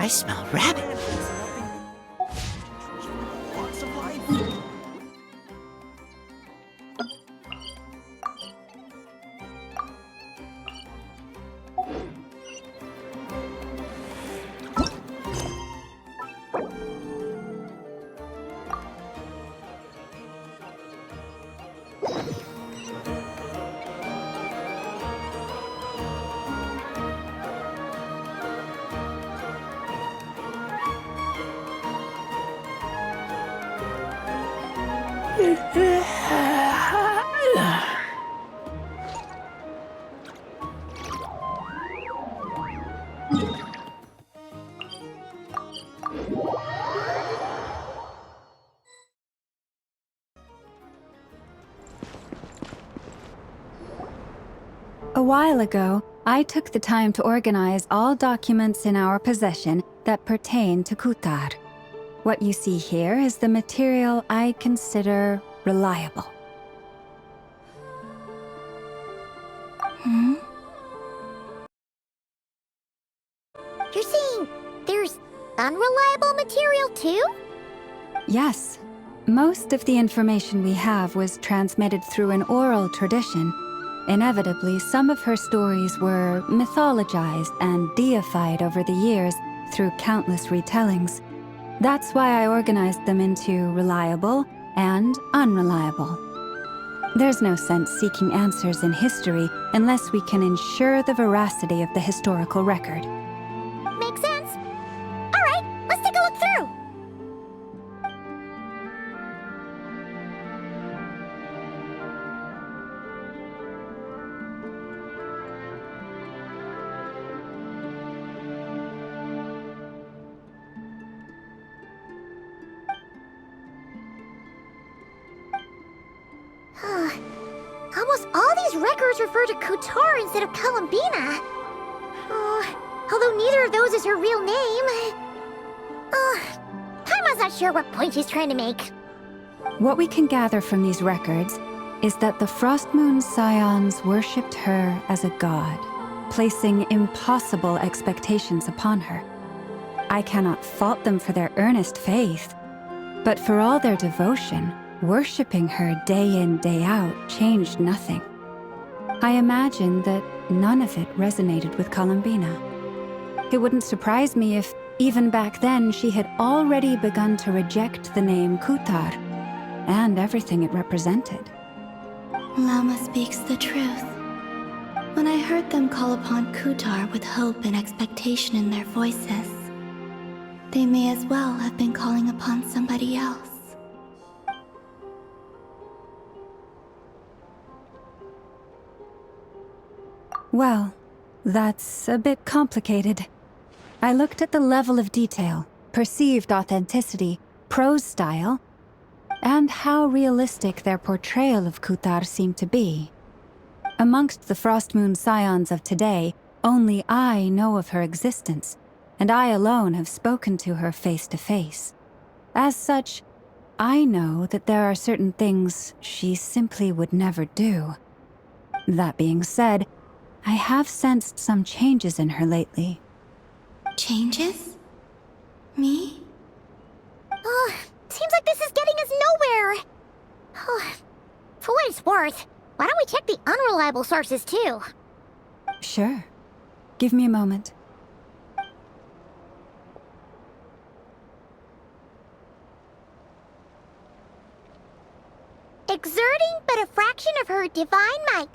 I smell rabbit. A while ago, I took the time to organize all documents in our possession that pertain to Kutar. What you see here is the material I consider reliable. You're saying there's unreliable material too? Yes. Most of the information we have was transmitted through an oral tradition. Inevitably, some of her stories were mythologized and deified over the years through countless retellings. That's why I organized them into reliable and unreliable. There's no sense seeking answers in history unless we can ensure the veracity of the historical record. Makes sense. All right, let's take a look through. Almost all these records refer to Kutar instead of Columbina. Although neither of those is her real name. Paimon's not sure what point she's trying to make. What we can gather from these records is that the Frostmoon Scions worshipped her as a god, placing impossible expectations upon her. I cannot fault them for their earnest faith, but for all their devotion, worshipping her day in, day out changed nothing. I imagine that none of it resonated with Columbina. It wouldn't surprise me if, even back then, she had already begun to reject the name Kutar and everything it represented. Lama speaks the truth. When I heard them call upon Kutar with hope and expectation in their voices, they may as well have been calling upon somebody else. Well, that's a bit complicated. I looked at the level of detail, perceived authenticity, prose style, and how realistic their portrayal of Kutar seemed to be. Amongst the Frostmoon Scions of today, only I know of her existence, and I alone have spoken to her face to face. As such, I know that there are certain things she simply would never do. That being said, I have sensed some changes in her lately. Changes? Me? Seems like this is getting us nowhere. For what it's worth, why don't we check the unreliable sources too? Sure. Give me a moment. Exerting but a fraction of her divine might,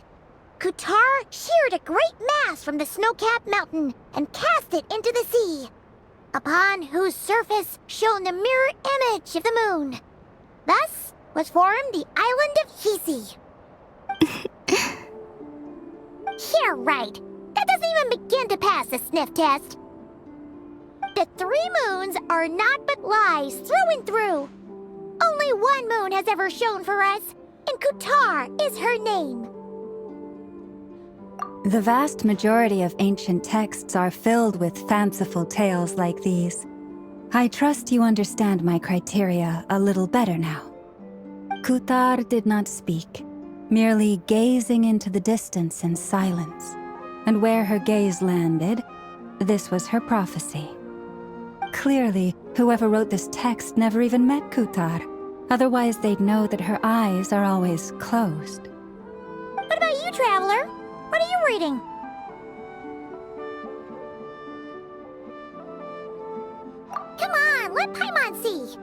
Kutar sheared a great mass from the snow-capped mountain and cast it into the sea, upon whose surface shone the mirror image of the moon. Thus was formed the island of Hisi. Yeah, right. That doesn't even begin to pass the sniff test. The 3 moons are naught but lies through and through. Only one moon has ever shone for us, and Kutar is her name. The vast majority of ancient texts are filled with fanciful tales like these. I trust you understand my criteria a little better now. Kutar did not speak, merely gazing into the distance in silence. And where her gaze landed, this was her prophecy. Clearly, whoever wrote this text never even met Kutar. Otherwise, they'd know that her eyes are always closed. What about you, Traveler? What are you reading? Come on, let Paimon see.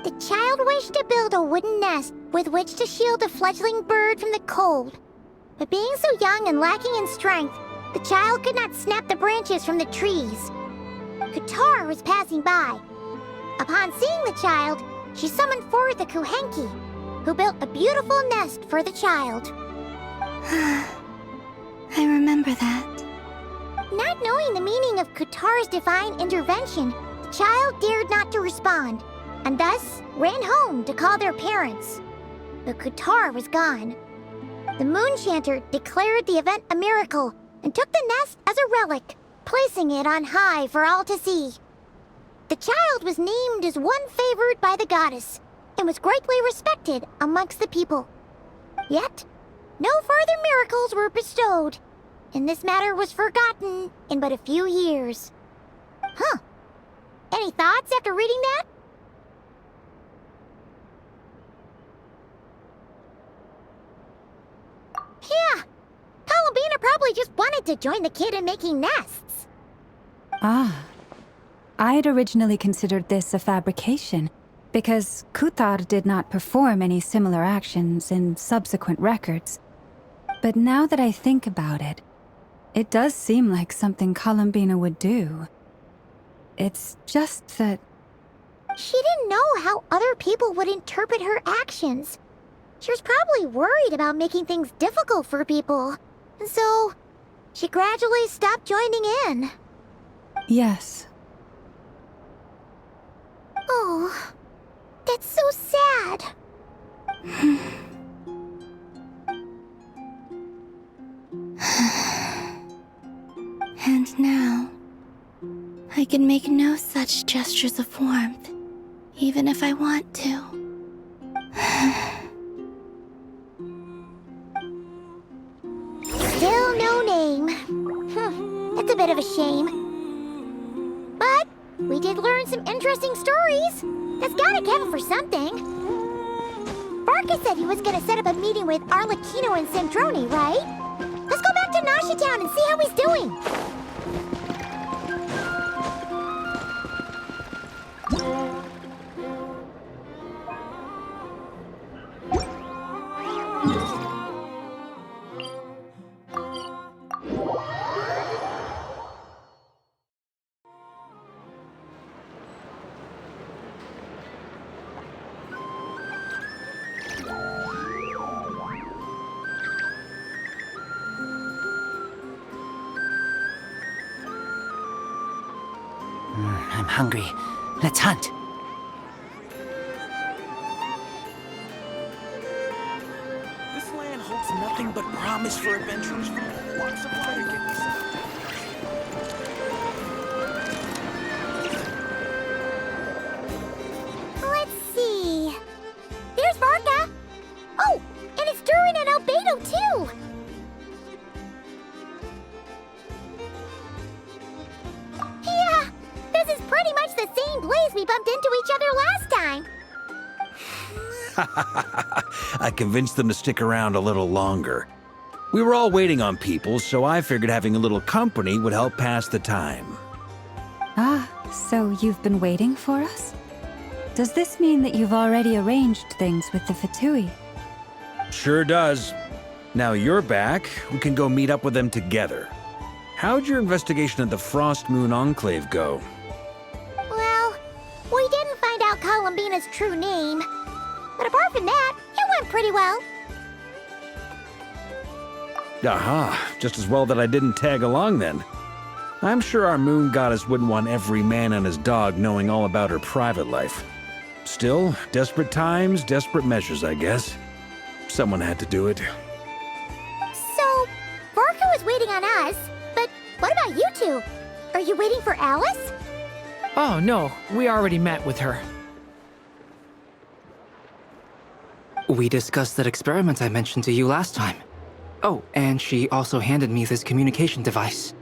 The child wished to build a wooden nest with which to shield a fledgling bird from the cold. But being so young and lacking in strength, the child could not snap the branches from the trees. Kutar was passing by. Upon seeing the child, she summoned forth the Kuhenki, who built a beautiful nest for the child. I remember that. Not knowing the meaning of Kutar's divine intervention, the child dared not to respond, and thus ran home to call their parents. But Kutar was gone. The Moon Chanter declared the event a miracle and took the nest as a relic, placing it on high for all to see. The child was named as one favored by the goddess and was greatly respected amongst the people. Yet, no further miracles were bestowed, and this matter was forgotten in but a few years. Huh. Any thoughts after reading that? Yeah. Columbina probably just wanted to join the kid in making nests. Ah. I'd originally considered this a fabrication, because Kutar did not perform any similar actions in subsequent records. But now that I think about it, it does seem like something Columbina would do. It's just that... She didn't know how other people would interpret her actions. She was probably worried about making things difficult for people. And so, she gradually stopped joining in. Yes. Oh, that's so sad. And now, I can make no such gestures of warmth, even if I want to. Still no name. That's a bit of a shame. But we did learn some interesting stories. That's gotta count for something. Barca said he was gonna set up a meeting with Arlecchino and Sandrone, right? Let's go back to Nashi Town and see how he's doing. I'm hungry. Let's hunt. This land holds nothing but promise for adventurers from all walks of life. Let's see. There's Varka. Oh, and it's Durin and Albedo too. Yeah, this is pretty much the same place we bumped into each other last time. I convinced them to stick around a little longer. We were all waiting on people, so I figured having a little company would help pass the time. Ah, so you've been waiting for us? Does this mean that you've already arranged things with the Fatui? Sure does. Now you're back, we can go meet up with them together. How'd your investigation of the Frost Moon Enclave go? Well, we didn't find out Columbina's true name. But apart from that, it went pretty well. Aha, just as well that I didn't tag along then. I'm sure our moon goddess wouldn't want every man and his dog knowing all about her private life. Still, desperate times, desperate measures, I guess. Someone had to do it. So, Varka was waiting on us, but what about you two? Are you waiting for Alice? Oh, no. We already met with her. We discussed that experiment I mentioned to you last time. Oh, and she also handed me this communication device.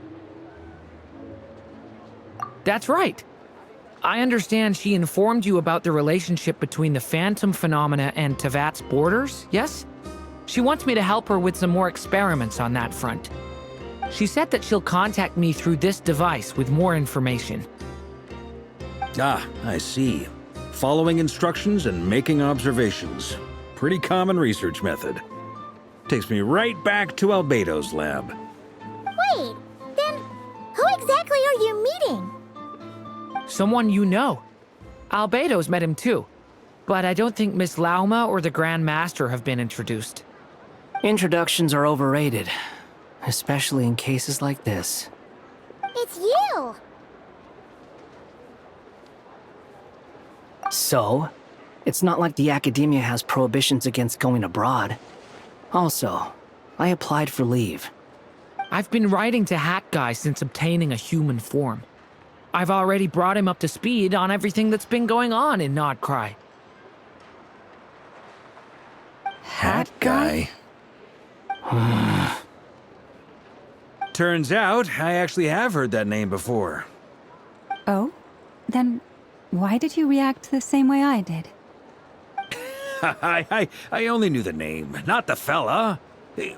That's right. I understand she informed you about the relationship between the phantom phenomena and Tevat's borders, yes? She wants me to help her with some more experiments on that front. She said that she'll contact me through this device with more information. Ah, I see. Following instructions and making observations. Pretty common research method. Takes me right back to Albedo's lab. Wait, then who exactly are you meeting? Someone you know. Albedo's met him too. But I don't think Miss Lauma or the Grand Master have been introduced. Introductions are overrated, especially in cases like this. It's you! So, it's not like the Academia has prohibitions against going abroad. Also, I applied for leave. I've been writing to Hat Guy since obtaining a human form. I've already brought him up to speed on everything that's been going on in Nodcry. Hat guy? Turns out, I actually have heard that name before. Oh? Then why did you react the same way I did? I only knew the name, not the fella.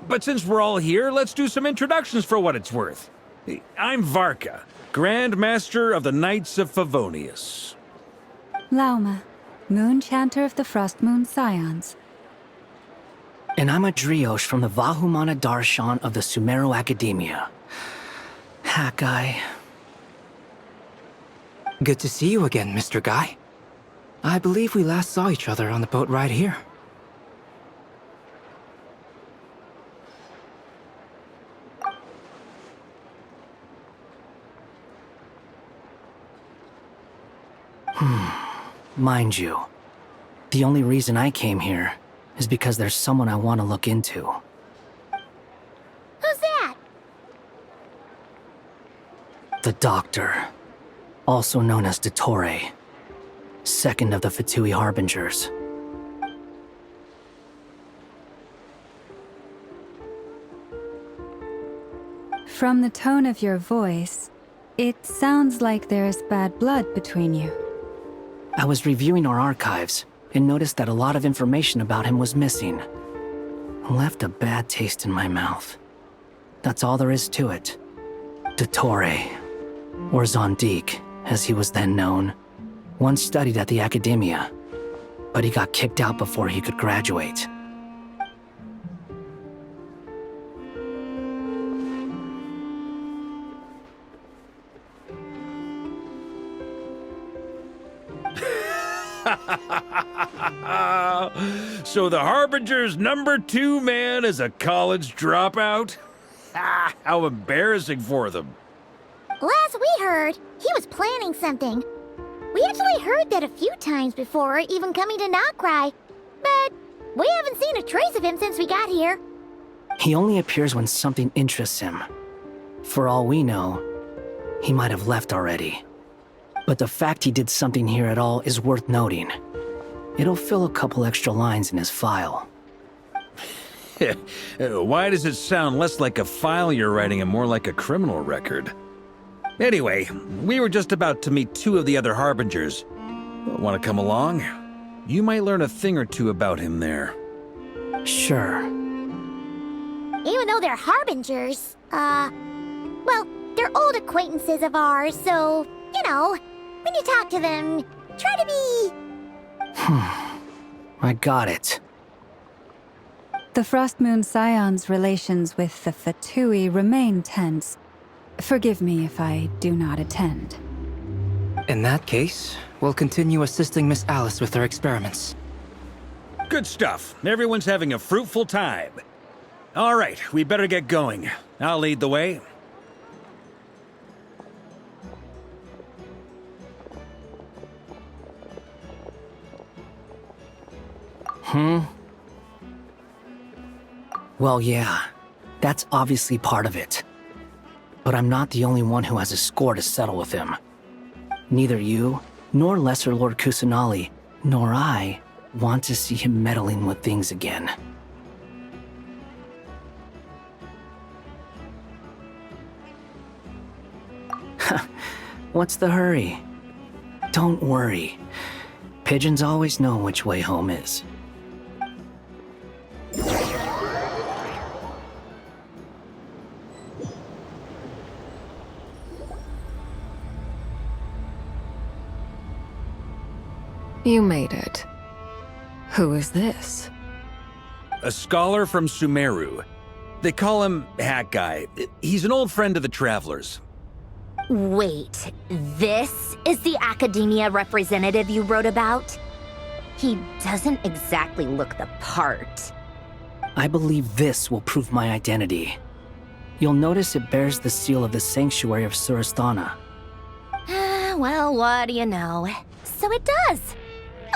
But since we're all here, let's do some introductions for what it's worth. I'm Varka, Grand Master of the Knights of Favonius. Lauma, Moon Chanter of the Frost Moon Scions. And I'm a Driosh from the Vahumana Darshan of the Sumeru Academia. Hat guy. Good to see you again, Mr. Guy. I believe we last saw each other on the boat ride here. Mind you, the only reason I came here is because there's someone I want to look into. Who's that? The Doctor, also known as Dottore, second of the Fatui Harbingers. From the tone of your voice, it sounds like there's bad blood between you. I was reviewing our archives and noticed that a lot of information about him was missing. Left a bad taste in my mouth. That's all there is to it. Dottore, or Zondique, as he was then known, once studied at the Academia, but he got kicked out before he could graduate. So the Harbinger's #2 man is a college dropout? How embarrassing for them. Last we heard, he was planning something. We actually heard that a few times before, even coming to Nocry. But we haven't seen a trace of him since we got here. He only appears when something interests him. For all we know, he might have left already. But the fact he did something here at all is worth noting. It'll fill a couple extra lines in his file. Why does it sound less like a file you're writing and more like a criminal record? Anyway, we were just about to meet 2 of the other Harbingers. Want to come along? You might learn a thing or two about him there. Sure. Even though they're Harbingers, well, they're old acquaintances of ours, so, you know, when you talk to them, try to be... I got it. The Frost Moon Scions' relations with the Fatui remain tense. Forgive me if I do not attend. In that case, we'll continue assisting Miss Alice with her experiments. Good stuff. Everyone's having a fruitful time. All right, we better get going. I'll lead the way. Well, yeah, that's obviously part of it. But I'm not the only one who has a score to settle with him. Neither you, nor Lesser Lord Kusanali, nor I want to see him meddling with things again. What's the hurry? Don't worry. Pigeons always know which way home is. You made it. Who is this? A scholar from Sumeru. They call him Hat Guy. He's an old friend of the Travelers. Wait, this is the academia representative you wrote about? He doesn't exactly look the part. I believe this will prove my identity. You'll notice it bears the seal of the Sanctuary of Surasthana. Well, what do you know? So it does.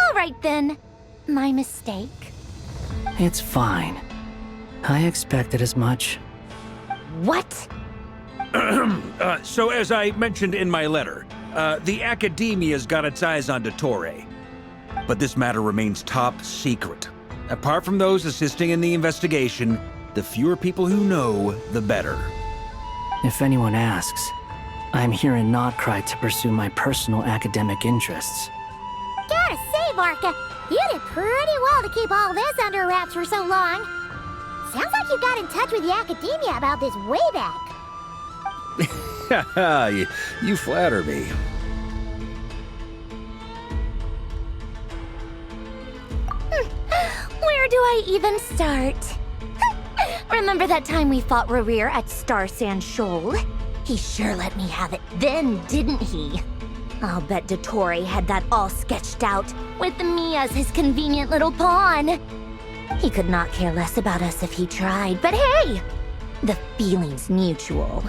All right then. My mistake. It's fine. I expected as much. What? So as I mentioned in my letter, the Academia's got its eyes on Dottore. But this matter remains top secret. Apart from those assisting in the investigation, the fewer people who know, the better. If anyone asks, I'm here in Notcry to pursue my personal academic interests. Gotta say, Varka, you did pretty well to keep all this under wraps for so long. Sounds like you got in touch with the academia about this way back. Haha, you flatter me. Where do I even start? Remember that time we fought Rerir at Star Sand Shoal? He sure let me have it then, didn't he? I'll bet Dottore had that all sketched out, with me as his convenient little pawn. He could not care less about us if he tried, but hey! The feeling's mutual.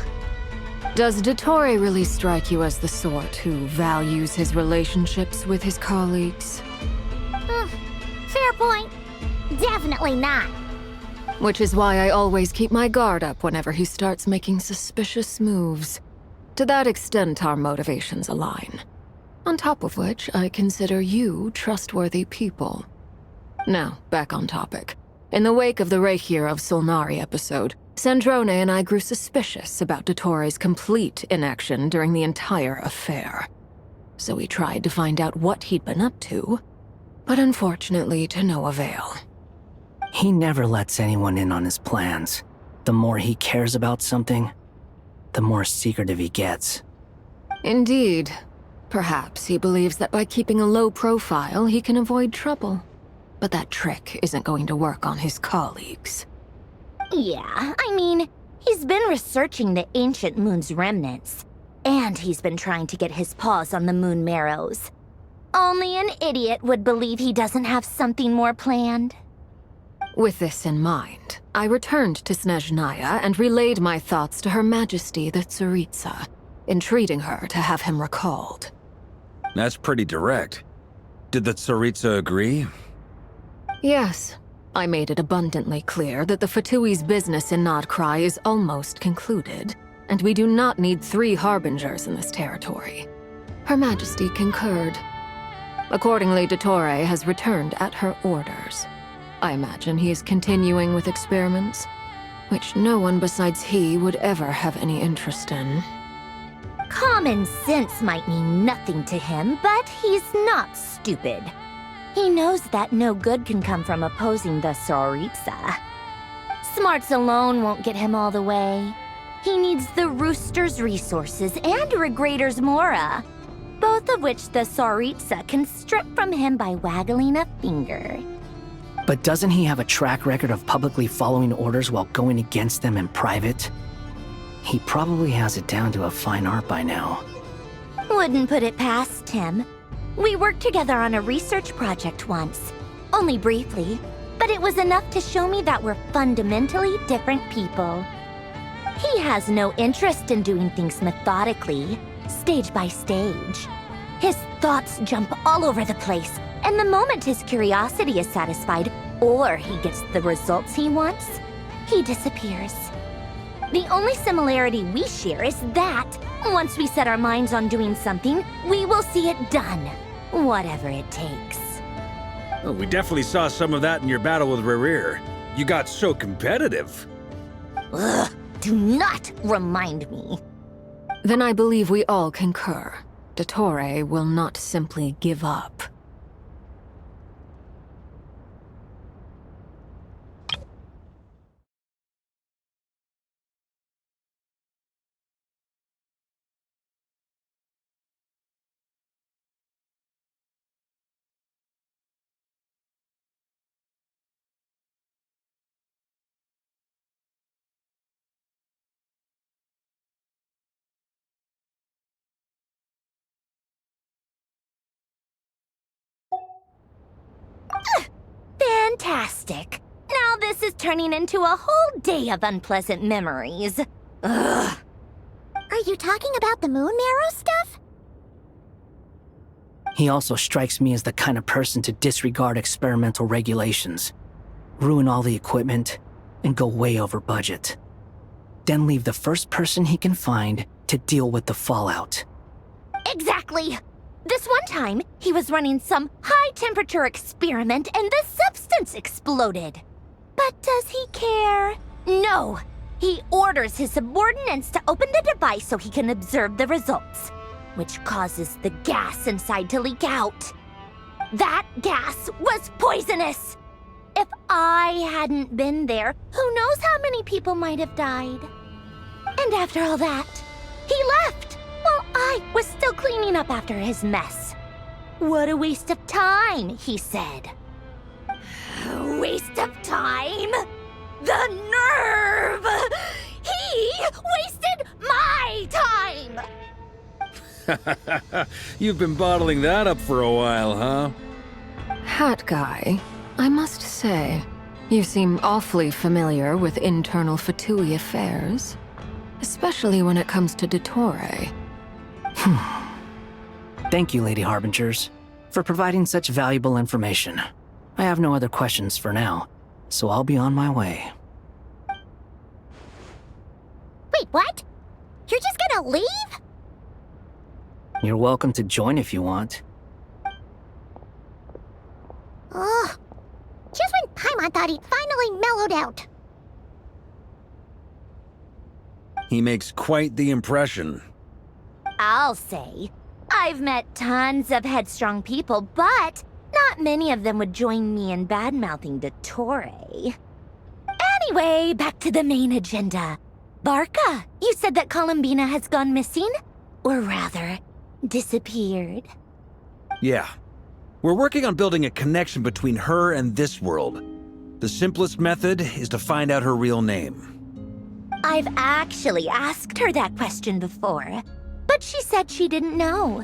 Does Dottore really strike you as the sort who values his relationships with his colleagues? Fair point. Definitely not. Which is why I always keep my guard up whenever he starts making suspicious moves. To that extent, our motivations align. On top of which, I consider you trustworthy people. Now, back on topic. In the wake of the Reikir of Solnari episode, Sandrone and I grew suspicious about Dottore's complete inaction during the entire affair. So we tried to find out what he'd been up to, but unfortunately to no avail. He never lets anyone in on his plans. The more he cares about something, the more secretive he gets. Indeed. Perhaps he believes that by keeping a low profile, he can avoid trouble. But that trick isn't going to work on his colleagues. Yeah, I mean, he's been researching the ancient moon's remnants. And he's been trying to get his paws on the moon marrows. Only an idiot would believe he doesn't have something more planned. With this in mind, I returned to Snezhnaya and relayed my thoughts to Her Majesty the Tsaritsa, entreating her to have him recalled. That's pretty direct. Did the Tsaritsa agree? Yes. I made it abundantly clear that the Fatui's business in Notcry is almost concluded, and we do not need 3 harbingers in this territory. Her Majesty concurred. Accordingly, Dottore has returned at her orders. I imagine he is continuing with experiments, which no one besides he would ever have any interest in. Common sense might mean nothing to him, but he's not stupid. He knows that no good can come from opposing the Tsaritsa. Smarts alone won't get him all the way. He needs the Rooster's resources and Regrator's Mora, both of which the Tsaritsa can strip from him by waggling a finger. But doesn't he have a track record of publicly following orders while going against them in private? He probably has it down to a fine art by now. Wouldn't put it past him. We worked together on a research project once. Only briefly, but it was enough to show me that we're fundamentally different people. He has no interest in doing things methodically, stage by stage. His thoughts jump all over the place, and the moment his curiosity is satisfied, or he gets the results he wants, he disappears. The only similarity we share is that, once we set our minds on doing something, we will see it done, whatever it takes. Oh, we definitely saw some of that in your battle with Rerir. You got so competitive. Ugh, do not remind me. Then I believe we all concur. Dottore will not simply give up. Fantastic. Now this is turning into a whole day of unpleasant memories. Ugh. Are you talking about the moon marrow stuff? He also strikes me as the kind of person to disregard experimental regulations, ruin all the equipment, and go way over budget. Then leave the first person he can find to deal with the fallout. Exactly. This one time, he was running some high-temperature experiment and the substance exploded. But does he care? No. He orders his subordinates to open the device so he can observe the results, which causes the gas inside to leak out. That gas was poisonous! If I hadn't been there, who knows how many people might have died. And after all that, he left while I was still cleaning up after his mess. What a waste of time, he said. Waste of time? The nerve! He wasted my time! You've been bottling that up for a while, huh? Hat guy, I must say, you seem awfully familiar with internal Fatui affairs. Especially when it comes to Dottore. Thank you, Lady Harbingers, for providing such valuable information. I have no other questions for now, so I'll be on my way. Wait, what? You're just gonna leave? You're welcome to join if you want. Ugh. Just when Paimon thought he'd finally mellowed out. He makes quite the impression. I'll say. I've met tons of headstrong people, but not many of them would join me in bad-mouthing Dottore. Anyway, back to the main agenda. Barca, you said that Columbina has gone missing? Or rather, disappeared. Yeah. We're working on building a connection between her and this world. The simplest method is to find out her real name. I've actually asked her that question before, but she said she didn't know.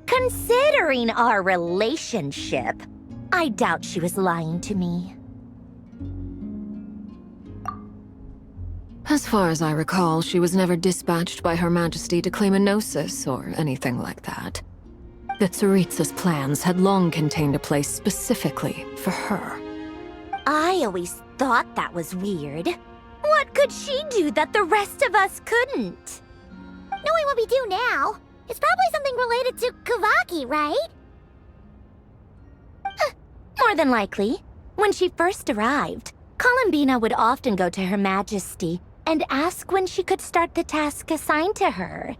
Considering our relationship, I doubt she was lying to me. As far as I recall, she was never dispatched by Her Majesty to claim a gnosis or anything like that. The Tsaritsa's plans had long contained a place specifically for her. I always thought that was weird. What could she do that the rest of us couldn't? Knowing what we do now, it's probably something related to Kavaki, right? More than likely. When she first arrived, Columbina would often go to Her Majesty and ask when she could start the task assigned to her.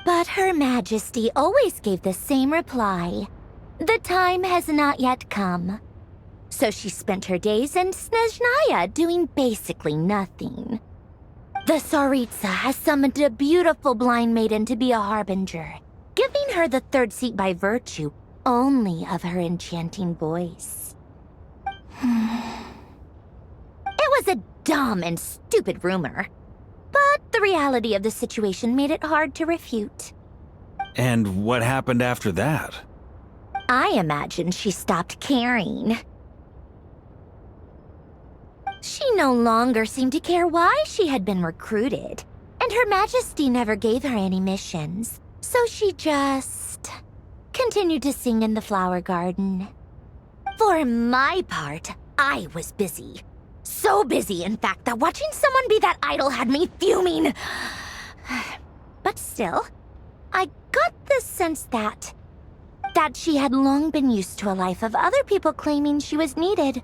But Her Majesty always gave the same reply. The time has not yet come. So she spent her days in Snezhnaya doing basically nothing. The Tsaritsa has summoned a beautiful blind maiden to be a harbinger, giving her the third seat by virtue only of her enchanting voice. It was a dumb and stupid rumor, but the reality of the situation made it hard to refute. And what happened after that? I imagine she stopped caring. She no longer seemed to care why she had been recruited, and Her Majesty never gave her any missions, so she just continued to sing in the flower garden. For my part, I was busy. So busy, in fact, that watching someone be that idol had me fuming. But still, I got the sense that she had long been used to a life of other people claiming she was needed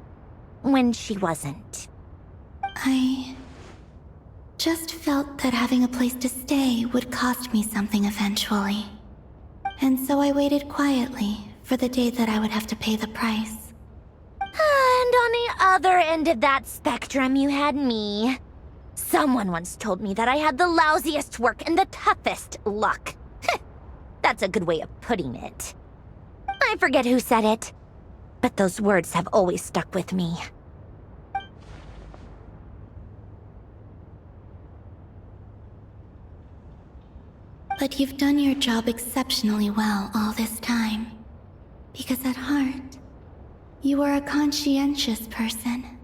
when she wasn't. I just felt that having a place to stay would cost me something eventually. And so I waited quietly for the day that I would have to pay the price. And on the other end of that spectrum, you had me. Someone once told me that I had the lousiest work and the toughest luck. That's a good way of putting it. I forget who said it, but those words have always stuck with me. But you've done your job exceptionally well all this time. Because at heart, you are a conscientious person.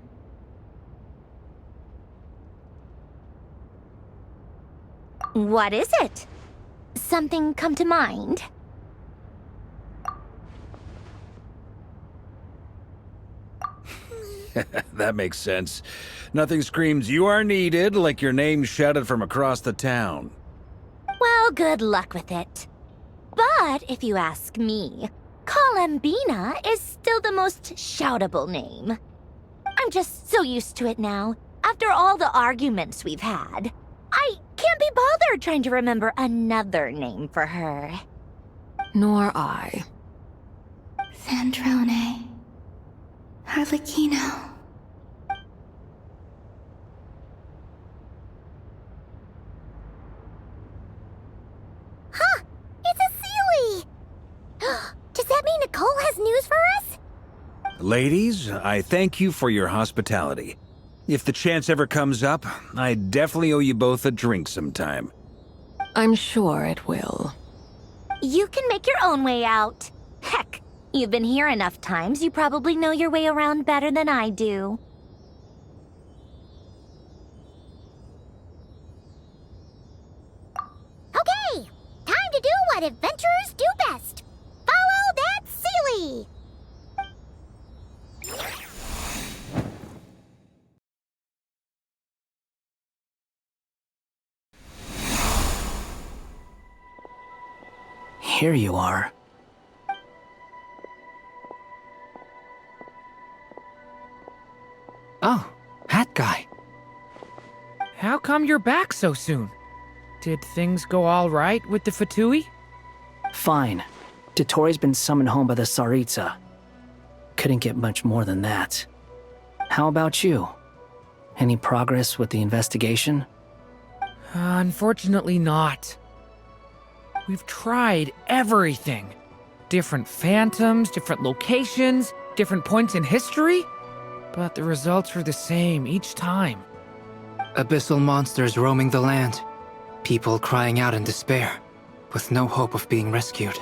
What is it? Something come to mind? That makes sense. Nothing screams you are needed like your name shouted from across the town. Well, good luck with it. But if you ask me, Colambina is still the most shoutable name. I'm just so used to it now, after all the arguments we've had. I can't be bothered trying to remember another name for her. Nor I. Sandrone. Harlequino. Huh! It's a Seelie! Does that mean Nicole has news for us? Ladies, I thank you for your hospitality. If the chance ever comes up, I definitely owe you both a drink sometime. I'm sure it will. You can make your own way out. Heck, you've been here enough times, you probably know your way around better than I do. Okay, time to do what adventurers do best. Follow that Seelie! Here you are. Oh, hat guy. How come you're back so soon? Did things go all right with the Fatui? Fine. Dotori's been summoned home by the Tsaritsa. Couldn't get much more than that. How about you? Any progress with the investigation? Unfortunately not. We've tried everything. Different phantoms, different locations, different points in history. But the results were the same each time. Abyssal monsters roaming the land. People crying out in despair, with no hope of being rescued.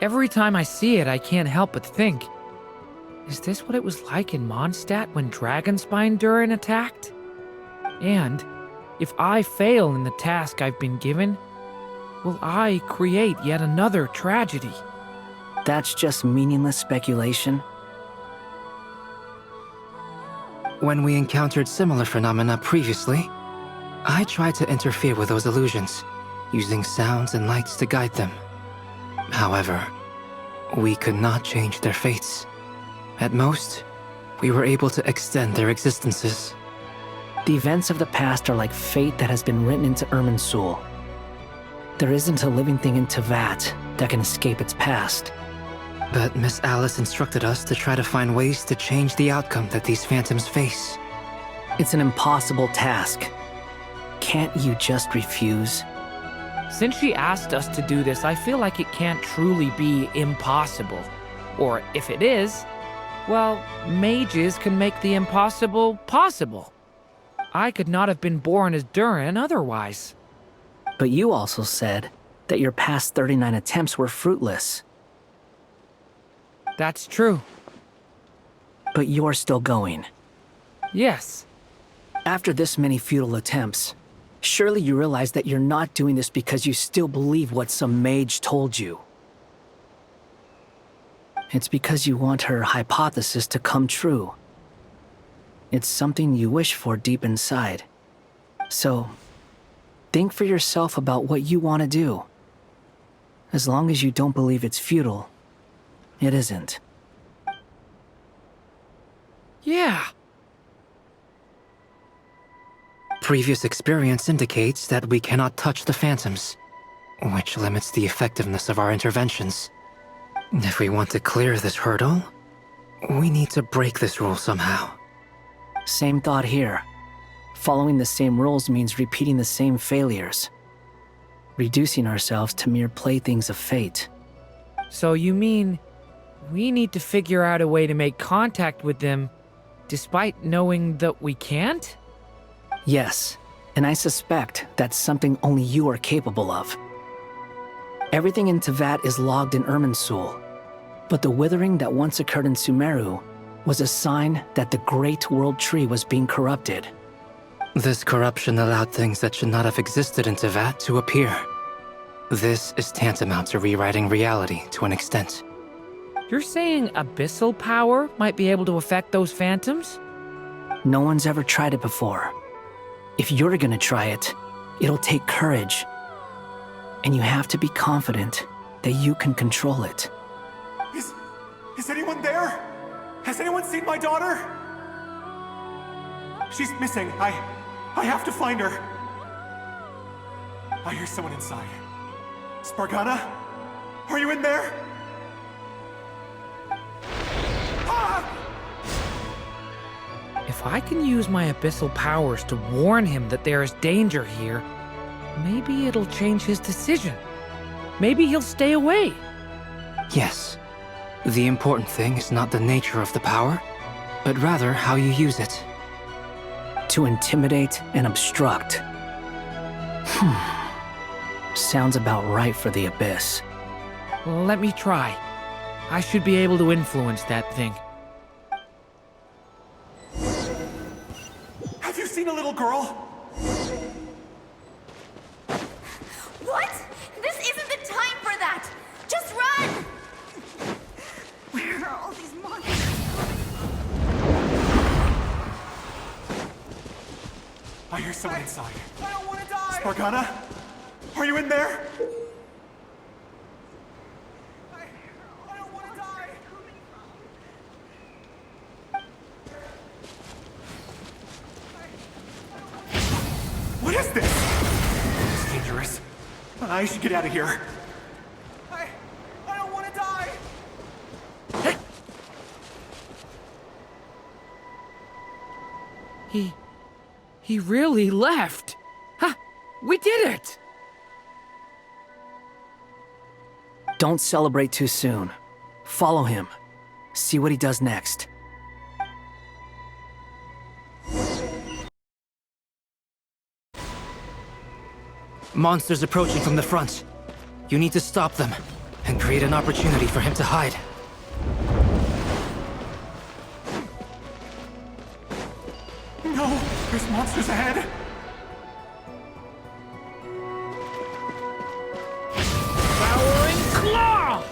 Every time I see it, I can't help but think, is this what it was like in Mondstadt when Dragonspine Durin attacked? And if I fail in the task I've been given, will I create yet another tragedy? That's just meaningless speculation. When we encountered similar phenomena previously, I tried to interfere with those illusions, using sounds and lights to guide them. However, we could not change their fates. At most, we were able to extend their existences. The events of the past are like fate that has been written into Irminsul. There isn't a living thing in Teyvat that can escape its past. But Miss Alice instructed us to try to find ways to change the outcome that these phantoms face. It's an impossible task. Can't you just refuse? Since she asked us to do this, I feel like it can't truly be impossible. Or if it is, well, mages can make the impossible possible. I could not have been born as Durin otherwise. But you also said that your past 39 attempts were fruitless. That's true. But you're still going. Yes. After this many futile attempts, surely you realize that you're not doing this because you still believe what some mage told you. It's because you want her hypothesis to come true. It's something you wish for deep inside. So, think for yourself about what you want to do. As long as you don't believe it's futile, it isn't. Yeah. Previous experience indicates that we cannot touch the phantoms. which limits the effectiveness of our interventions. If we want to clear this hurdle, we need to break this rule somehow. Same thought here. Following the same rules means repeating the same failures. Reducing ourselves to mere playthings of fate. So you mean we need to figure out a way to make contact with them despite knowing that we can't? Yes, and I suspect that's something only you are capable of. Everything in Teyvat is logged in Irminsul, but the withering that once occurred in Sumeru was a sign that the Great World Tree was being corrupted. This corruption allowed things that should not have existed in Teyvat to appear. This is tantamount to rewriting reality to an extent. You're saying abyssal power might be able to affect those phantoms? No one's ever tried it before. If you're gonna try it, it'll take courage. And you have to be confident that you can control it. Is anyone there? Has anyone seen my daughter? She's missing. I have to find her. I hear someone inside. Spargana? Are you in there? Ah! If I can use my abyssal powers to warn him that there is danger here, maybe it'll change his decision. Maybe he'll stay away. Yes. The important thing is not the nature of the power, but rather how you use it. To intimidate and obstruct. Sounds about right for the Abyss. Let me try. I should be able to influence that thing. Have you seen a little girl? What? This isn't the time for that! Just run! Where are all these monsters? I hear someone inside. I don't want to die! Spargana? Are you in there? I don't want to die! What is this? It's dangerous. I should get out of here. I don't want to die! He really left. Ha! We did it! Don't celebrate too soon. Follow him. See what he does next. Monsters approaching from the front. You need to stop them and create an opportunity for him to hide. No! There's monsters ahead! Devouring Claw!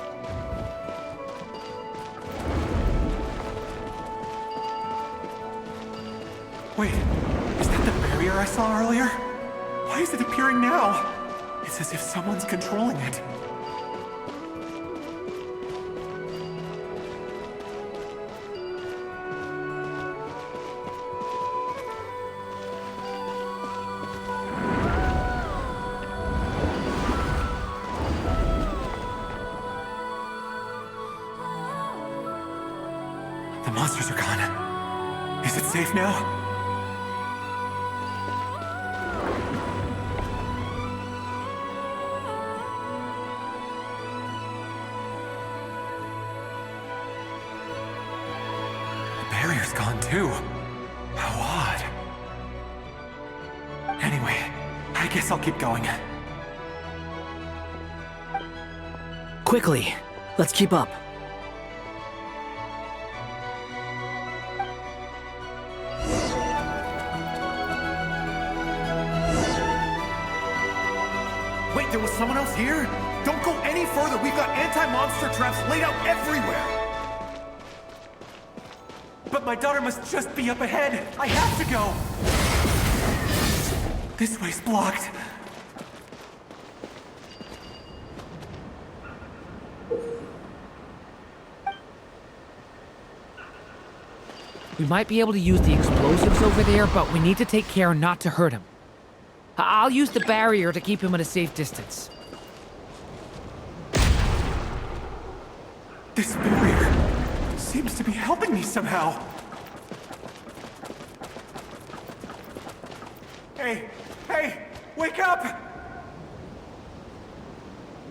Wait, is that the barrier I saw earlier? Why is it appearing now? It's as if someone's controlling it. The monsters are gone. Is it safe now? Barrier's gone too. How odd. Anyway, I guess I'll keep going. Quickly, let's keep up. Wait, there was someone else here? Don't go any further. We've got anti-monster traps laid out everywhere. But my daughter must just be up ahead. I have to go. This way's blocked. We might be able to use the explosives over there, but we need to take care not to hurt him. I'll use the barrier to keep him at a safe distance. This barrier seems to be helping me somehow. Hey! Hey! Wake up!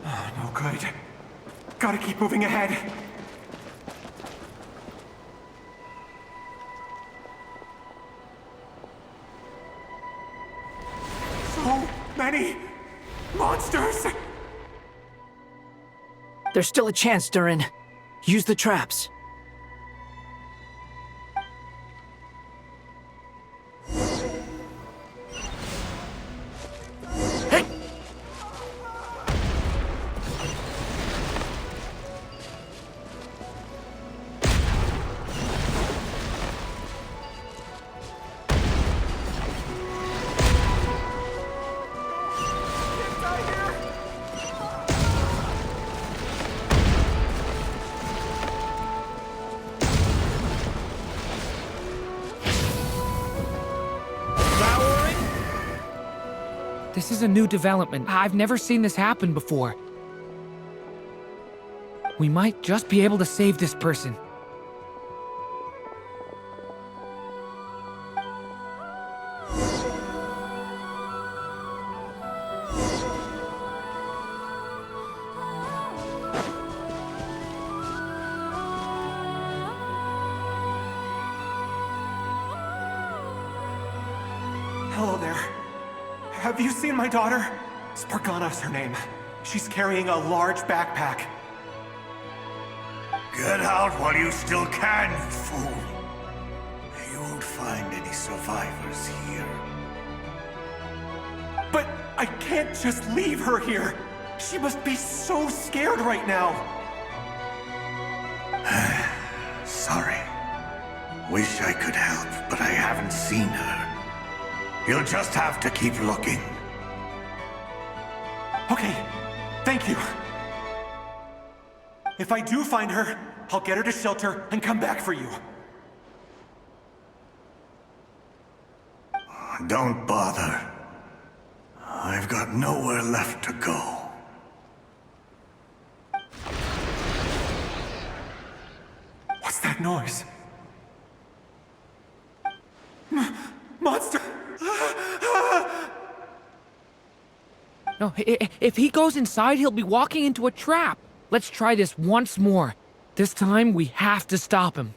Oh, no good. Gotta keep moving ahead. So many monsters! There's still a chance, Durin. Use the traps. Hey! This is a new development. I've never seen this happen before. We might just be able to save this person. Hello there. Have you seen my daughter? Spargana's her name. She's carrying a large backpack. Get out while you still can, you fool. You won't find any survivors here. But I can't just leave her here. She must be so scared right now. Sorry. Wish I could help, but I haven't seen her. You'll just have to keep looking. Okay, thank you. If I do find her, I'll get her to shelter and come back for you. Don't bother. I've got nowhere left to go. What's that noise? Monster! No, if he goes inside, he'll be walking into a trap. Let's try this once more. This time, we have to stop him.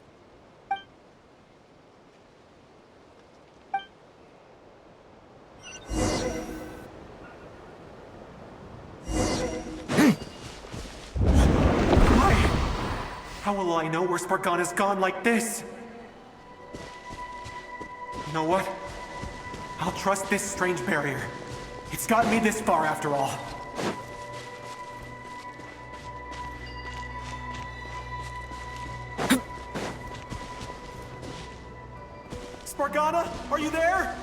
Why? How will I know where Spargana's gone like this? You know what? I'll trust this strange barrier. It's gotten me this far after all. Spargana, are you there?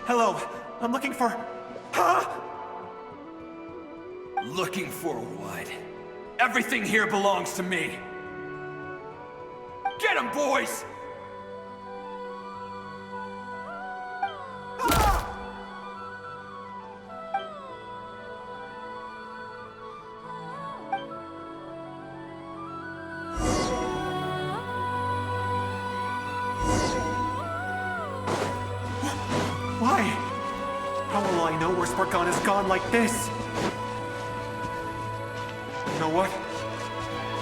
Hello, I'm looking for... Huh? Looking for what? Everything here belongs to me. Get 'em, boys! Why? How will I know where Spargana's gone like this? You know what?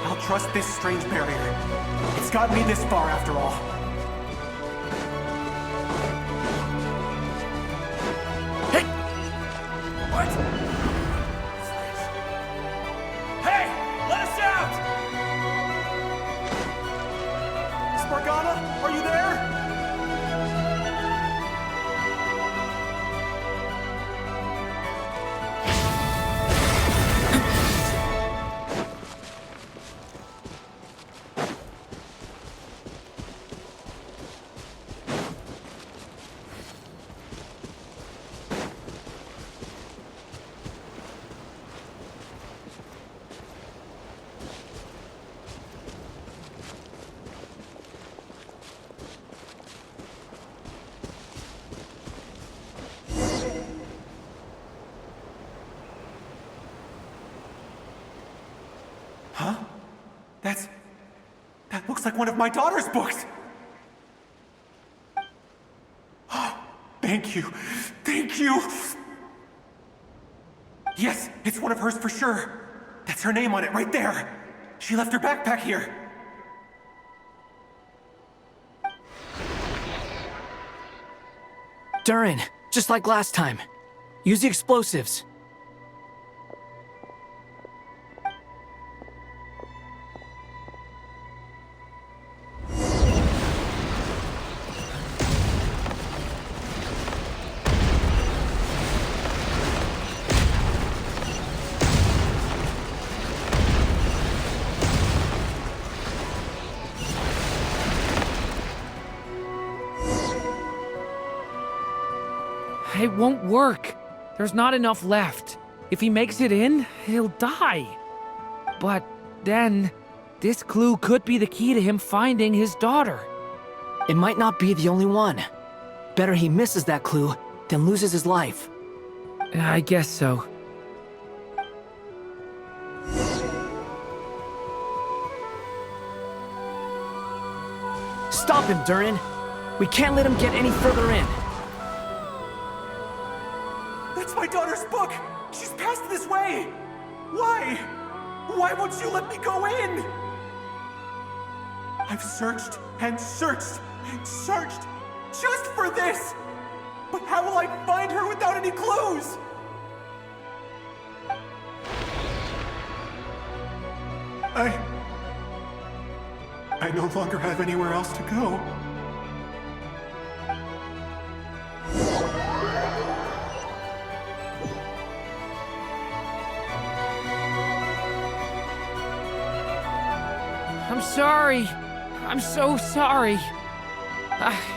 I'll trust this strange barrier. It's got me this far after all. Hey! What? Hey! Let us out! Spargana, are you there? That looks like one of my daughter's books! Thank you. Thank you! Yes, it's one of hers for sure. That's her name on it right there. She left her backpack here. Durin, just like last time. Use the explosives. It won't work. There's not enough left. If he makes it in, he'll die. But then, this clue could be the key to him finding his daughter. It might not be the only one. Better he misses that clue than loses his life. I guess so. Stop him, Durin. We can't let him get any further in. That's my daughter's book! She's passed this way! Why? Why won't you let me go in? I've searched and searched and searched just for this! But how will I find her without any clues? I no longer have anywhere else to go. I'm sorry. I'm so sorry.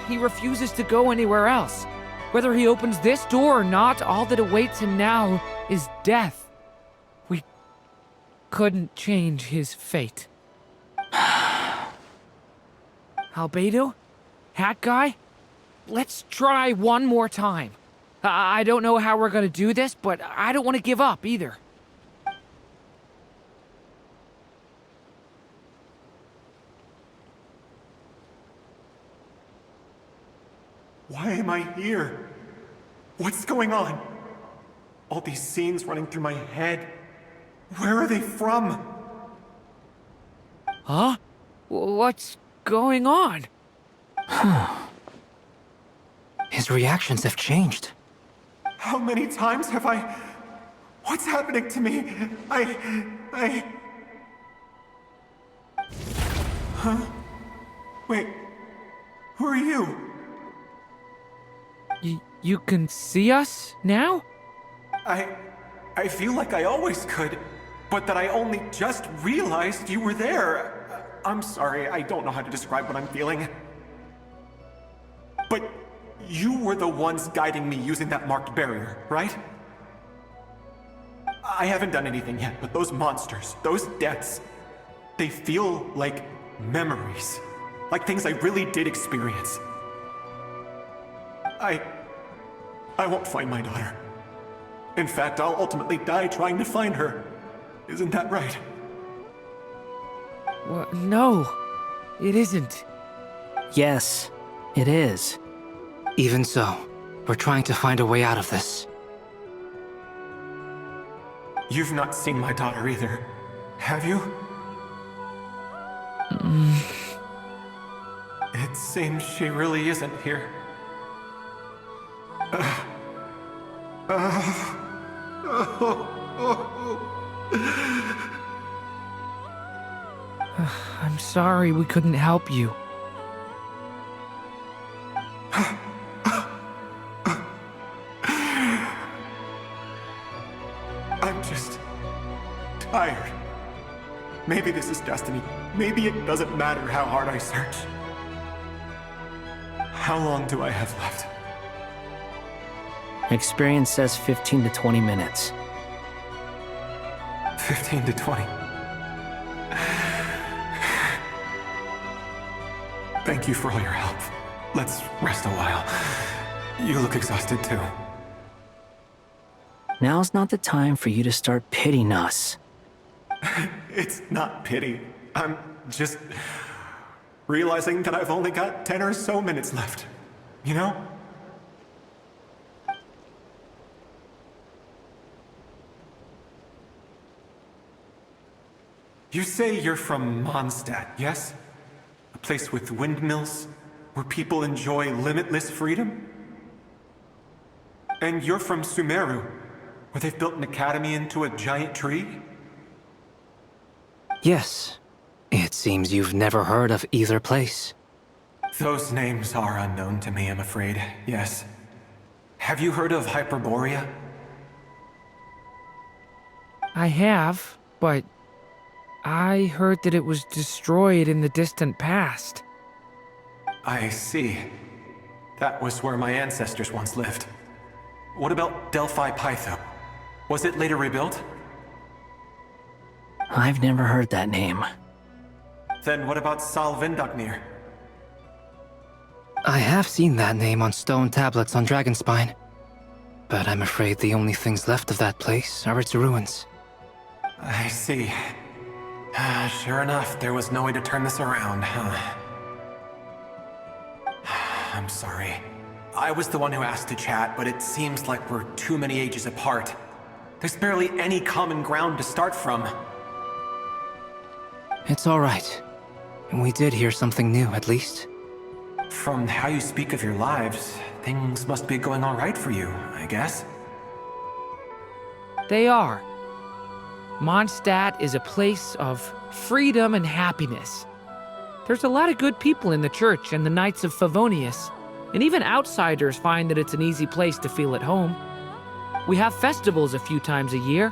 He refuses to go anywhere else. Whether he opens this door or not, all that awaits him now is death. We couldn't change his fate. Albedo? Hat guy? Let's try one more time. I don't know how we're gonna do this, but I don't want to give up either. Why am I here? What's going on? All these scenes running through my head. Where are they from? Huh? What's going on? His reactions have changed. How many times have I... What's happening to me? Huh? Wait. Who are you? You can see us now? I feel like I always could, but that I only just realized you were there. I'm sorry, I don't know how to describe what I'm feeling. But you were the ones guiding me using that marked barrier, right? I haven't done anything yet, but those monsters, those deaths, they feel like memories. Like things I really did experience. I won't find my daughter. In fact, I'll ultimately die trying to find her. Isn't that right? Well, no, it isn't. Yes, it is. Even so, we're trying to find a way out of this. You've not seen my daughter either, have you? It seems she really isn't here. I'm sorry we couldn't help you. I'm just tired. Maybe this is destiny. Maybe it doesn't matter how hard I search. How long do I have left? Experience says 15 to 20 minutes. 15 to 20. Thank you for all your help. Let's rest a while. You look exhausted too. Now's not the time for you to start pitying us. It's not pity. I'm just realizing that I've only got 10 or so minutes left. You know? You say you're from Mondstadt, yes? A place with windmills, where people enjoy limitless freedom? And you're from Sumeru, where they've built an academy into a giant tree? Yes. It seems you've never heard of either place. Those names are unknown to me, I'm afraid, yes. Have you heard of Hyperborea? I have, but I heard that it was destroyed in the distant past. I see. That was where my ancestors once lived. What about Delphi Pytho? Was it later rebuilt? I've never heard that name. Then what about Sal Vindagnir? I have seen that name on stone tablets on Dragonspine, but I'm afraid the only things left of that place are its ruins. I see. Sure enough, there was no way to turn this around, huh? I'm sorry. I was the one who asked to chat, but it seems like we're too many ages apart. There's barely any common ground to start from. It's all right. We did hear something new, at least. From how you speak of your lives, things must be going all right for you, I guess. They are. Mondstadt is a place of freedom and happiness. There's a lot of good people in the church and the Knights of Favonius, and even outsiders find that it's an easy place to feel at home. We have festivals a few times a year.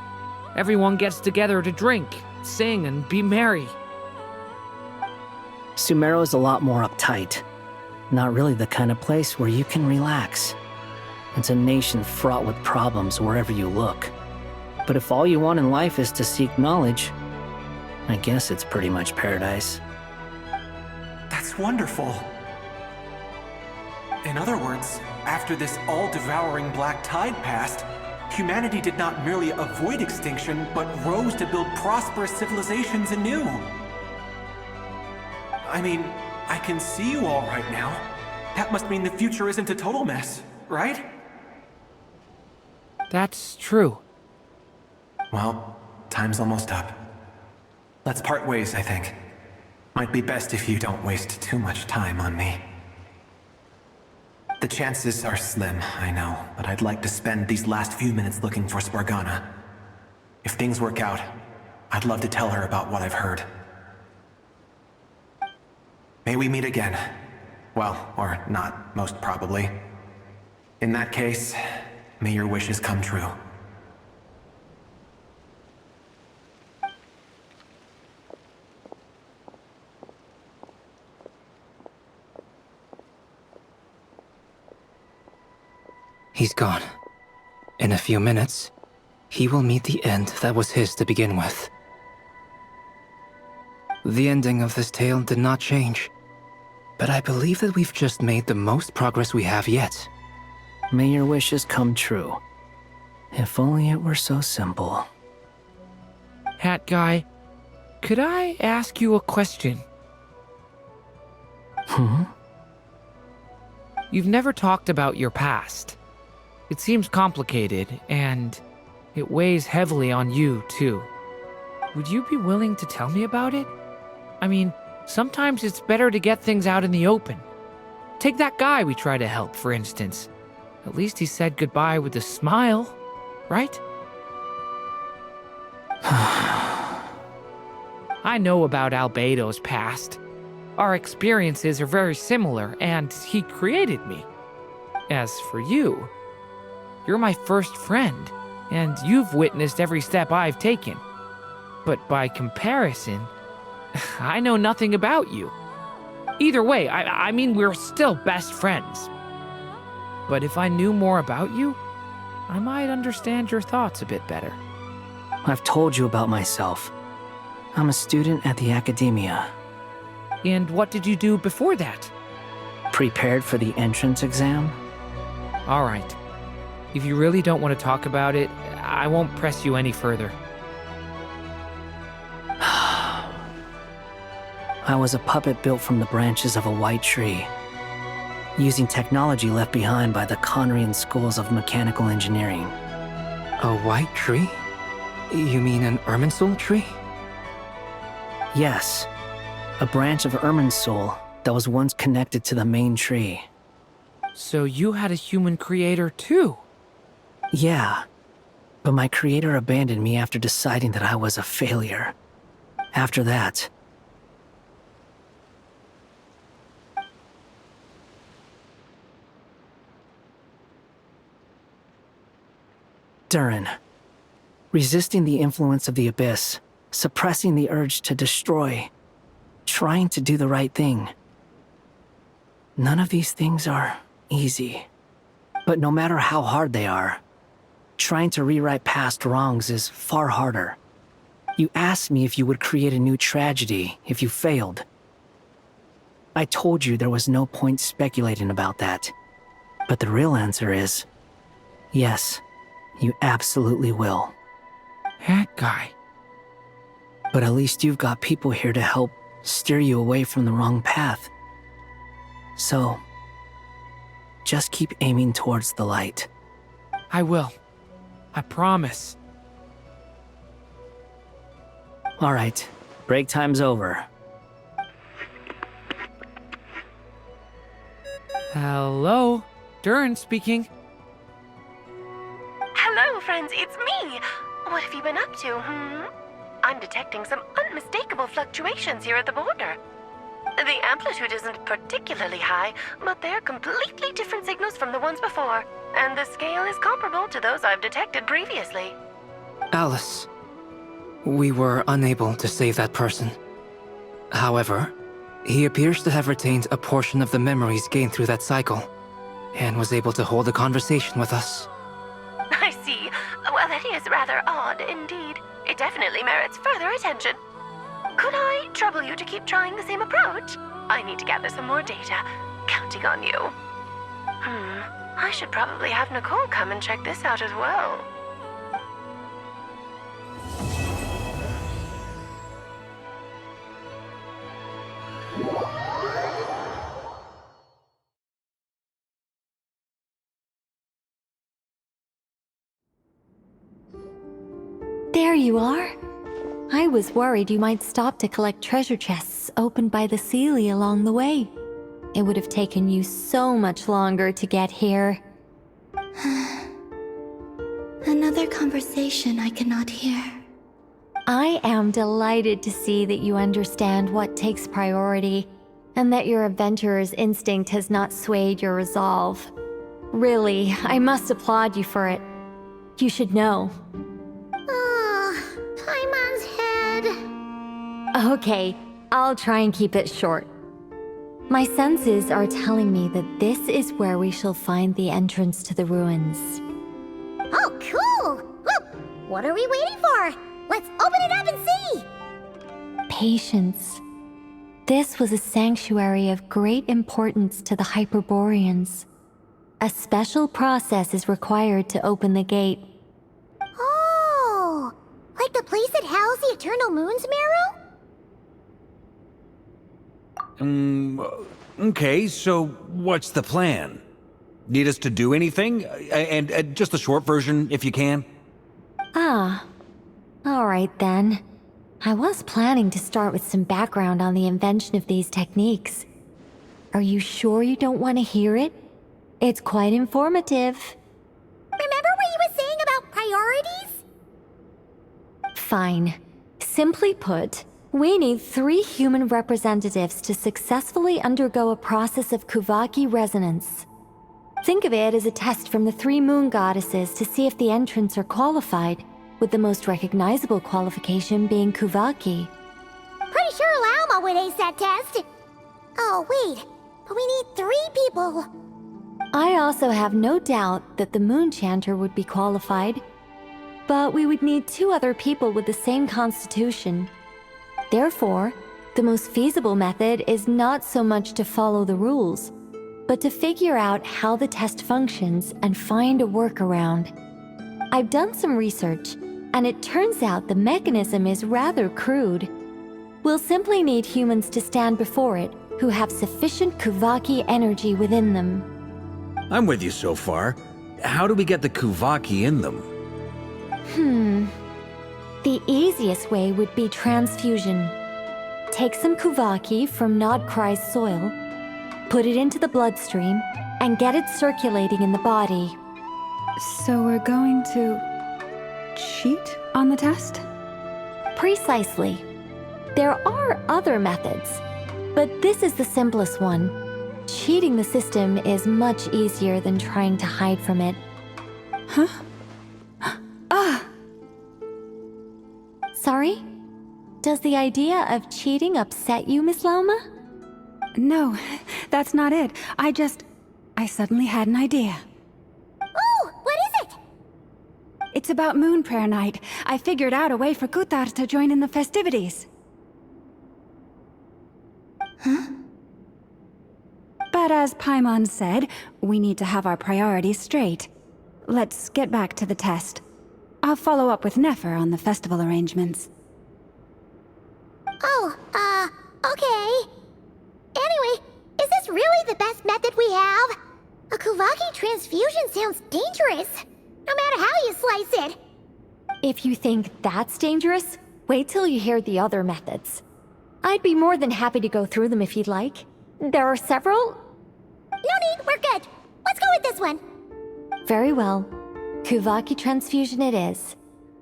Everyone gets together to drink, sing, and be merry. Sumeru is a lot more uptight. Not really the kind of place where you can relax. It's a nation fraught with problems wherever you look. But if all you want in life is to seek knowledge, I guess it's pretty much paradise. That's wonderful. In other words, after this all-devouring black tide passed, humanity did not merely avoid extinction, but rose to build prosperous civilizations anew. I mean, I can see you all right now. That must mean the future isn't a total mess, right? That's true. Well, time's almost up. Let's part ways, I think. Might be best if you don't waste too much time on me. The chances are slim, I know, but I'd like to spend these last few minutes looking for Spargana. If things work out, I'd love to tell her about what I've heard. May we meet again. Well, or not, most probably. In that case, may your wishes come true. He's gone. In a few minutes, he will meet the end that was his to begin with. The ending of this tale did not change, but I believe that we've just made the most progress we have yet. May your wishes come true. If only it were so simple. Hat Guy, could I ask you a question? You've never talked about your past. It seems complicated, and it weighs heavily on you, too. Would you be willing to tell me about it? I mean, sometimes it's better to get things out in the open. Take that guy we tried to help, for instance. At least he said goodbye with a smile, right? I know about Albedo's past. Our experiences are very similar, and he created me. As for you, you're my first friend, and you've witnessed every step I've taken. But by comparison, I know nothing about you. Either way, I mean, we're still best friends. But if I knew more about you, I might understand your thoughts a bit better. I've told you about myself. I'm a student at the Academia. And what did you do before that? Prepared for the entrance exam? All right. If you really don't want to talk about it, I won't press you any further. I was a puppet built from the branches of a white tree, using technology left behind by the Conrian schools of mechanical engineering. A white tree? You mean an Irminsul tree? Yes, a branch of Irminsul that was once connected to the main tree. So you had a human creator too? Yeah, but my creator abandoned me after deciding that I was a failure. After that, Durin. Resisting the influence of the Abyss, suppressing the urge to destroy, trying to do the right thing. None of these things are easy. But no matter how hard they are, trying to rewrite past wrongs is far harder. You asked me if you would create a new tragedy if you failed. I told you there was no point speculating about that. But the real answer is, yes, you absolutely will. That guy. But at least you've got people here to help steer you away from the wrong path. So, just keep aiming towards the light. I will. I promise. All right, break time's over. Hello? Durin speaking. Hello, friends, it's me! What have you been up to, I'm detecting some unmistakable fluctuations here at the border. The amplitude isn't particularly high, but they're completely different signals from the ones before, and the scale is comparable to those I've detected previously. Alice, we were unable to save that person. However, he appears to have retained a portion of the memories gained through that cycle, and was able to hold a conversation with us. I see. Well, that is rather odd indeed. It definitely merits further attention. Could I trouble you to keep trying the same approach? I need to gather some more data. Counting on you. I should probably have Nicole come and check this out as well. There you are. I was worried you might stop to collect treasure chests opened by the Seelie along the way. It would have taken you so much longer to get here. Another conversation I cannot hear. I am delighted to see that you understand what takes priority, and that your adventurer's instinct has not swayed your resolve. Really, I must applaud you for it. You should know. Paimon's head. Okay, I'll try and keep it short. My senses are telling me that this is where we shall find the entrance to the ruins. Oh, cool! Well, what are we waiting for? Let's open it up and see! Patience. This was a sanctuary of great importance to the Hyperboreans. A special process is required to open the gate. Oh! Like the place that housed the Eternal Moon's Marrow? Okay, so what's the plan? Need us to do anything? And just the short version, if you can. Ah. All right then. I was planning to start with some background on the invention of these techniques. Are you sure you don't want to hear it? It's quite informative. Remember what you were saying about priorities? Fine. Simply put, we need 3 human representatives to successfully undergo a process of Kuvaki resonance. Think of it as a test from the 3 moon goddesses to see if the entrants are qualified, with the most recognizable qualification being Kuvaki. Pretty sure Lauma would ace that test. Oh, wait. But we need 3 people. I also have no doubt that the Moon Chanter would be qualified. But we would need 2 other people with the same constitution. Therefore, the most feasible method is not so much to follow the rules, but to figure out how the test functions and find a workaround. I've done some research, and it turns out the mechanism is rather crude. We'll simply need humans to stand before it who have sufficient Kuvaki energy within them. I'm with you so far. How do we get the Kuvaki in them? The easiest way would be transfusion. Take some Kuvaki from Nodkrai's soil, put it into the bloodstream, and get it circulating in the body. So we're going to cheat on the test? Precisely. There are other methods, but this is the simplest one. Cheating the system is much easier than trying to hide from it. Huh? Sorry? Does the idea of cheating upset you, Miss Lauma? No, that's not it. I suddenly had an idea. Ooh, what is it? It's about Moon Prayer Night. I figured out a way for Kutar to join in the festivities. Huh? But as Paimon said, we need to have our priorities straight. Let's get back to the test. I'll follow up with Nefer on the festival arrangements. Oh, okay. Anyway, is this really the best method we have? A Kuvaki transfusion sounds dangerous, no matter how you slice it. If you think that's dangerous, wait till you hear the other methods. I'd be more than happy to go through them if you'd like. There are several. No need, we're good. Let's go with this one. Very well. Kuvaki transfusion it is.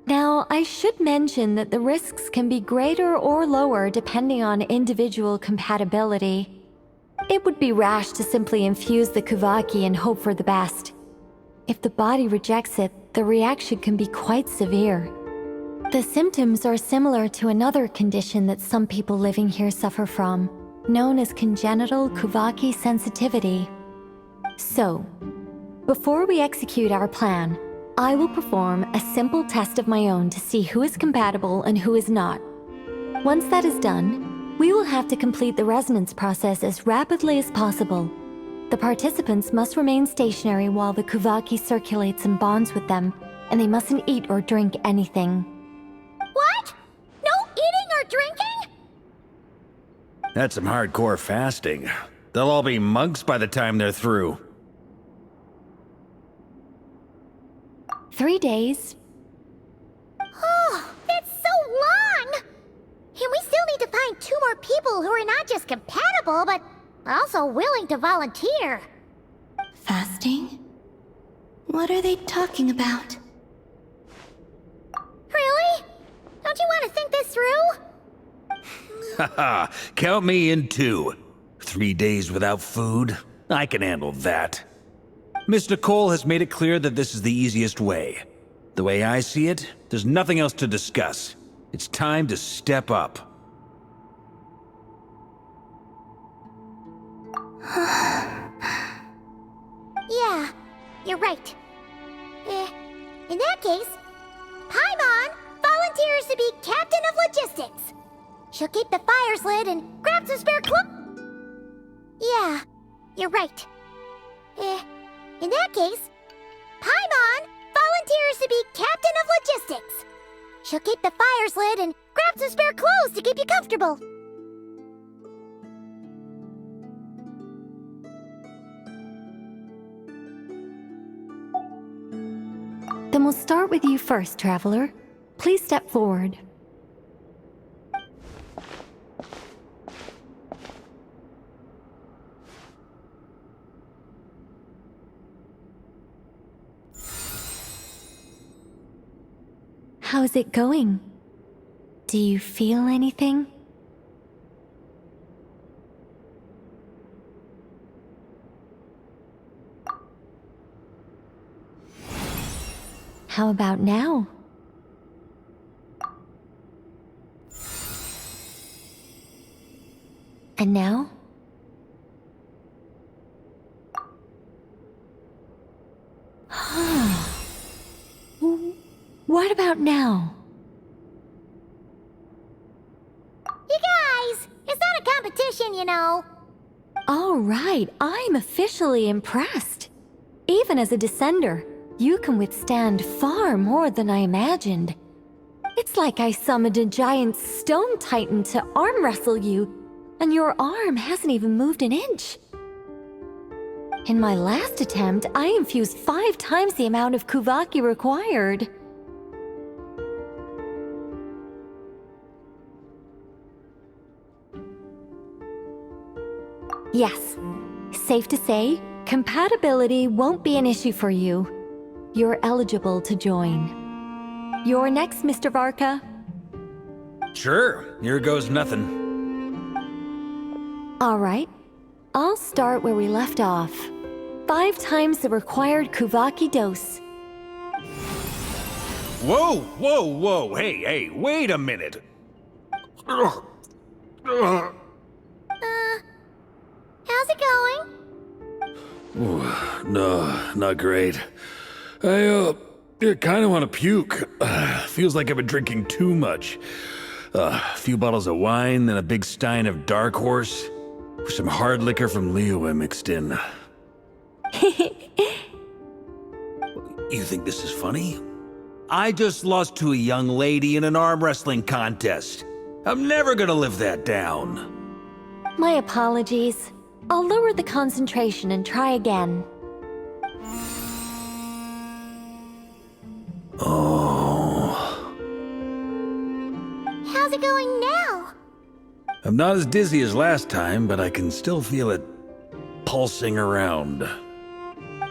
Now, I should mention that the risks can be greater or lower depending on individual compatibility. It would be rash to simply infuse the Kuvaki and hope for the best. If the body rejects it, the reaction can be quite severe. The symptoms are similar to another condition that some people living here suffer from, known as congenital Kuvaki sensitivity. So, before we execute our plan, I will perform a simple test of my own to see who is compatible and who is not. Once that is done, we will have to complete the resonance process as rapidly as possible. The participants must remain stationary while the Kuvaki circulates and bonds with them, and they mustn't eat or drink anything. What? No eating or drinking? That's some hardcore fasting. They'll all be monks by the time they're through. 3 days. Oh, that's so long! And we still need to find 2 more people who are not just compatible, but also willing to volunteer. Fasting? What are they talking about? Really? Don't you want to think this through? Haha, count me in too. 3 days without food? I can handle that. Miss Nicole has made it clear that this is the easiest way. The way I see it, there's nothing else to discuss. It's time to step up. Yeah, you're right. In that case, Paimon volunteers to be Captain of Logistics. She'll keep the fires lit and grab some spare Yeah, you're right. In that case, Paimon volunteers to be Captain of Logistics. She'll keep the fires lit and grab some spare clothes to keep you comfortable. Then we'll start with you first, Traveler. Please step forward. How's it going? Do you feel anything? How about now? And now? What about now? You guys, it's not a competition, you know. All right, I'm officially impressed. Even as a descender, you can withstand far more than I imagined. It's like I summoned a giant stone titan to arm wrestle you, and your arm hasn't even moved an inch. In my last attempt, I infused 5 times the amount of Kuvaki required. Yes, safe to say, compatibility won't be an issue for you. You're eligible to join. You're next, Mr. Varka. Sure, here goes nothing. All right, I'll start where we left off. 5 times the required Kuvaki dose. Whoa, whoa, whoa, hey, wait a minute. How's it going? Ooh, no, not great. I kind of want to puke. Feels like I've been drinking too much. A few bottles of wine, then a big stein of Dark Horse, with some hard liquor from Liyue mixed in. You think this is funny? I just lost to a young lady in an arm wrestling contest. I'm never gonna live that down. My apologies. I'll lower the concentration and try again. Oh. How's it going now? I'm not as dizzy as last time, but I can still feel it pulsing around.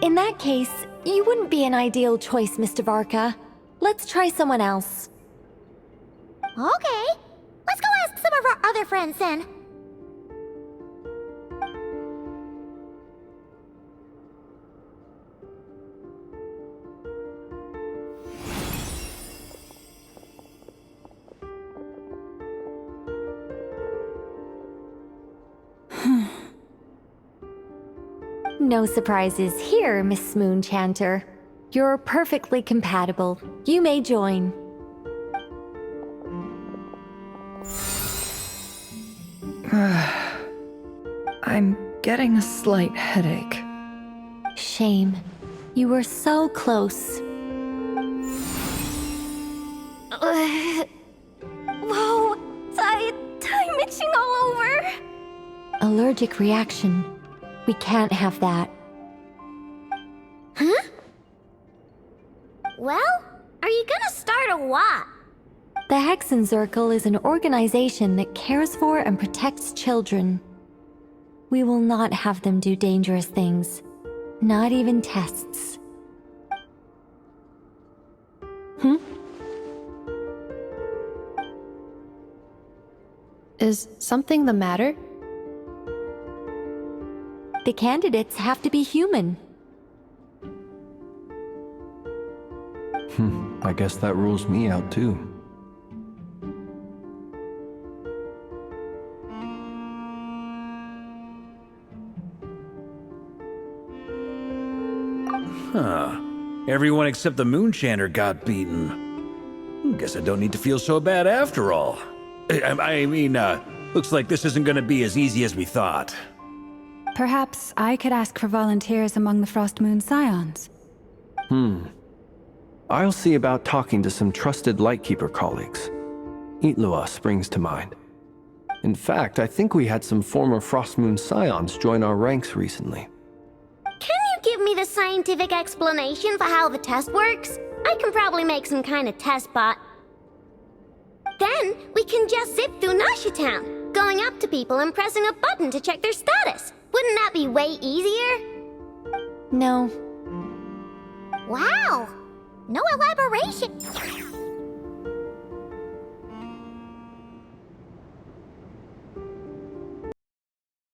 In that case, you wouldn't be an ideal choice, Mr. Varka. Let's try someone else. Okay. Let's go ask some of our other friends then. No surprises here, Miss Moonchanter. You're perfectly compatible. You may join. I'm getting a slight headache. Shame. You were so close. Whoa! I'm itching all over! Allergic reaction. We can't have that. Huh? Well, are you gonna start a what? The Hexenzirkel is an organization that cares for and protects children. We will not have them do dangerous things. Not even tests. Is something the matter? The candidates have to be human. I guess that rules me out too. Huh. Everyone except the Moonchanter got beaten. Guess I don't need to feel so bad after all. I mean, looks like this isn't gonna be as easy as we thought. Perhaps I could ask for volunteers among the Frost Moon Scions. I'll see about talking to some trusted Lightkeeper colleagues. Itlua springs to mind. In fact, I think we had some former Frost Moon Scions join our ranks recently. Can you give me the scientific explanation for how the test works? I can probably make some kind of test bot. Then we can just zip through Nasha Town, going up to people and pressing a button to check their status. Wouldn't that be way easier? No. Wow! No elaboration.